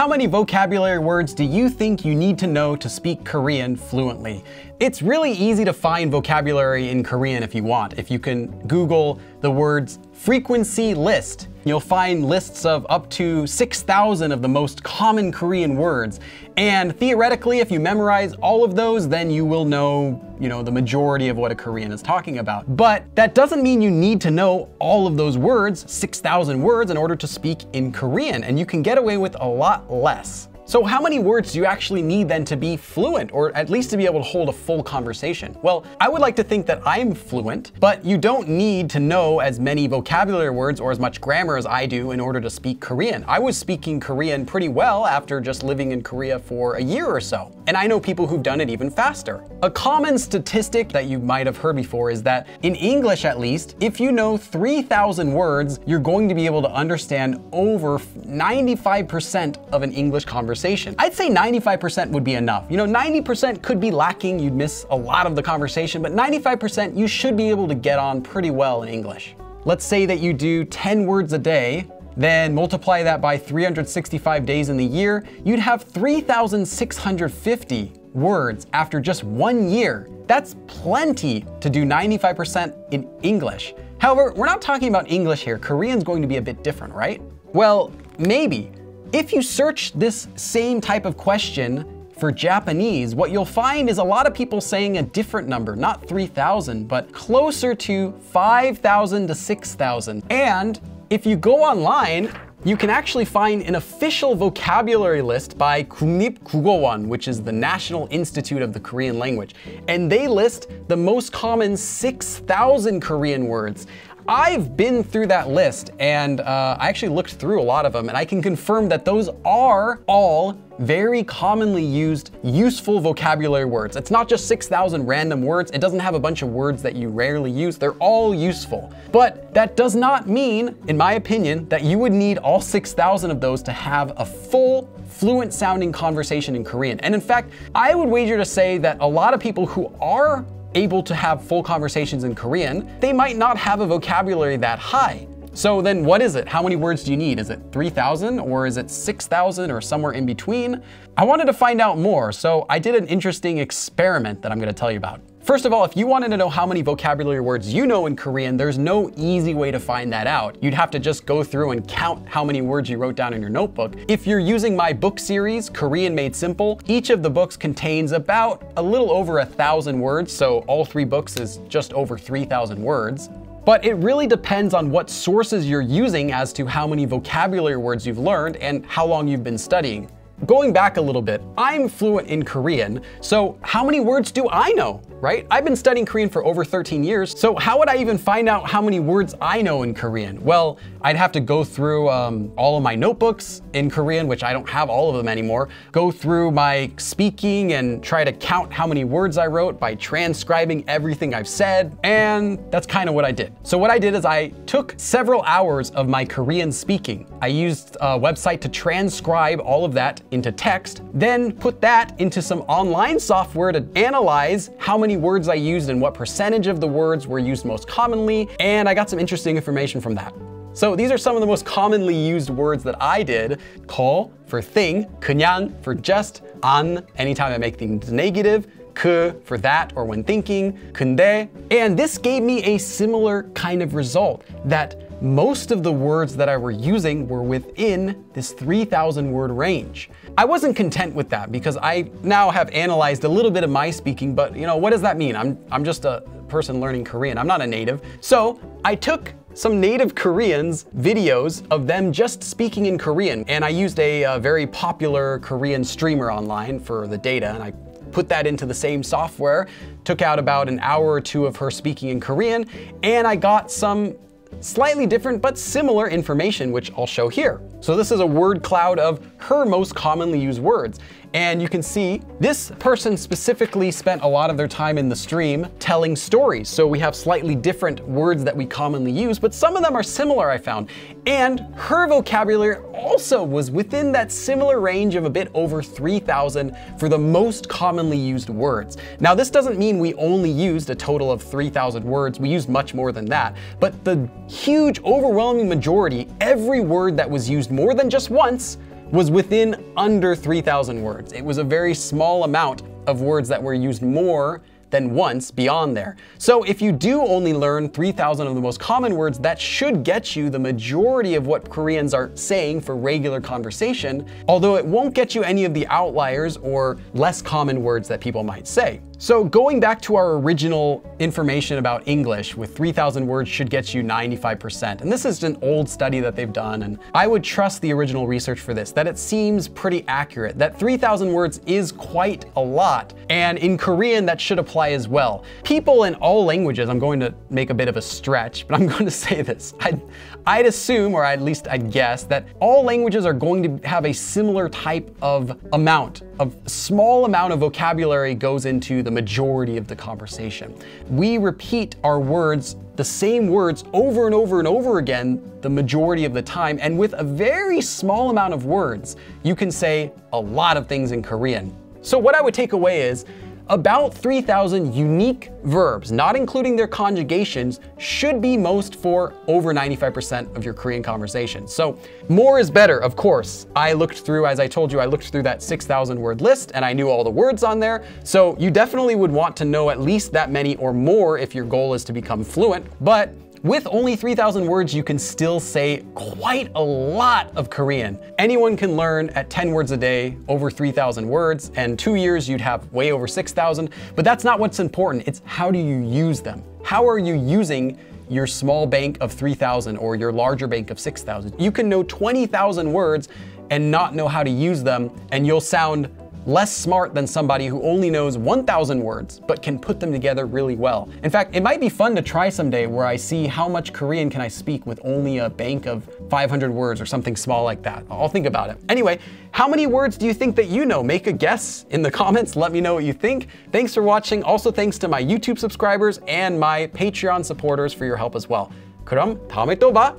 how many vocabulary words do you think you need to know to speak Korean fluently? It's really easy to find vocabulary in Korean if you want. If you can Google the words frequency list, you'll find lists of up to 6,000 of the most common Korean words. And theoretically, if you memorize all of those, then you will know, the majority of what a Korean is talking about. But that doesn't mean you need to know all of those words, 6,000 words, in order to speak in Korean. And you can get away with a lot less. So how many words do you actually need then to be fluent, or at least to be able to hold a full conversation? Well, I would like to think that I'm fluent, but you don't need to know as many vocabulary words or as much grammar as I do in order to speak Korean. I was speaking Korean pretty well after just living in Korea for a year or so. And I know people who've done it even faster. A common statistic that you might have heard before is that in English, at least, if you know 3,000 words, you're going to be able to understand over 95% of an English conversation. I'd say 95% would be enough. 90% could be lacking, you'd miss a lot of the conversation, but 95% you should be able to get on pretty well in English. Let's say that you do 10 words a day, then multiply that by 365 days in the year, you'd have 3,650 words after just 1 year. That's plenty to do 95% in English. However, we're not talking about English here. Korean's going to be a bit different, right? Well, maybe. If you search this same type of question for Japanese, what you'll find is a lot of people saying a different number, not 3,000, but closer to 5,000 to 6,000. And if you go online, you can actually find an official vocabulary list by 국립국어원, which is the National Institute of the Korean Language. And they list the most common 6,000 Korean words. I've been through that list and I actually looked through a lot of them, and I can confirm that those are all very commonly used, useful vocabulary words. It's not just 6,000 random words. It doesn't have a bunch of words that you rarely use. They're all useful. But that does not mean, in my opinion, that you would need all 6,000 of those to have a full, fluent sounding conversation in Korean. And in fact, I would wager to say that a lot of people who are able to have full conversations in Korean, they might not have a vocabulary that high. So then what is it? How many words do you need? Is it 3,000 or is it 6,000 or somewhere in between? I wanted to find out more, so I did an interesting experiment that I'm going to tell you about. First of all, if you wanted to know how many vocabulary words you know in Korean, there's no easy way to find that out. You'd have to just go through and count how many words you wrote down in your notebook. If you're using my book series, Korean Made Simple, each of the books contains about a little over 1,000 words, so all 3 books is just over 3,000 words. But it really depends on what sources you're using as to how many vocabulary words you've learned and how long you've been studying. Going back a little bit, I'm fluent in Korean, so how many words do I know, right? I've been studying Korean for over 13 years, so how would I even find out how many words I know in Korean? Well, I'd have to go through all of my notebooks in Korean, which I don't have all of them anymore, go through my speaking and try to count how many words I wrote by transcribing everything I've said, and that's kind of what I did. So what I did is I took several hours of my Korean speaking. I used a website to transcribe all of that into text, then put that into some online software to analyze how many words I used and what percentage of the words were used most commonly, and I got some interesting information from that. So these are some of the most commonly used words that I did. 거 for thing, 그냥 for just, 안 anytime I make things negative, 그 for that or when thinking, 근데, and this gave me a similar kind of result, that most of the words that I were using were within this 3,000 word range. I wasn't content with that because I now have analyzed a little bit of my speaking, but what does that mean? I'm just a person learning Korean. I'm not a native. So I took some native Koreans' videos of them just speaking in Korean, and I used a very popular Korean streamer online for the data, and I put that into the same software, took out about an hour or 2 of her speaking in Korean, and I got some slightly different but similar information, which I'll show here. So this is a word cloud of her most commonly used words. And you can see this person specifically spent a lot of their time in the stream telling stories. So we have slightly different words that we commonly use, but some of them are similar, I found. And her vocabulary also was within that similar range of a bit over 3,000 for the most commonly used words. Now, this doesn't mean we only used a total of 3,000 words. We used much more than that. But the huge, overwhelming majority, every word that was used more than just once, was within under 3,000 words. It was a very small amount of words that were used more than once beyond there. So if you do only learn 3,000 of the most common words, that should get you the majority of what Koreans are saying for regular conversation, although it won't get you any of the outliers or less common words that people might say. So going back to our original information about English, with 3,000 words should get you 95%. And this is an old study that they've done, and I would trust the original research for this, that it seems pretty accurate, that 3,000 words is quite a lot. And in Korean, that should apply as well. People in all languages, I'm going to make a bit of a stretch, but I'm going to say this. I'd assume, or at least I'd guess, that all languages are going to have a similar type of small amount of vocabulary goes into the majority of the conversation. We repeat our words, the same words, over and over and over again the majority of the time, and with a very small amount of words, you can say a lot of things in Korean. So what I would take away is, about 3,000 unique verbs, not including their conjugations, should be most for over 95% of your Korean conversation. So more is better, of course. I looked through, as I told you, I looked through that 6,000 word list and I knew all the words on there. So you definitely would want to know at least that many or more if your goal is to become fluent. But with only 3,000 words, you can still say quite a lot of Korean. Anyone can learn at 10 words a day, over 3,000 words, and 2 years you'd have way over 6,000. But that's not what's important, it's how do you use them? How are you using your small bank of 3,000 or your larger bank of 6,000? You can know 20,000 words and not know how to use them, and you'll sound less smart than somebody who only knows 1,000 words, but can put them together really well. In fact, it might be fun to try someday where I see how much Korean can I speak with only a bank of 500 words or something small like that. I'll think about it. Anyway, how many words do you think that you know? Make a guess in the comments. Let me know what you think. Thanks for watching. Also, thanks to my YouTube subscribers and my Patreon supporters for your help as well. 그럼 다음에 또 봐.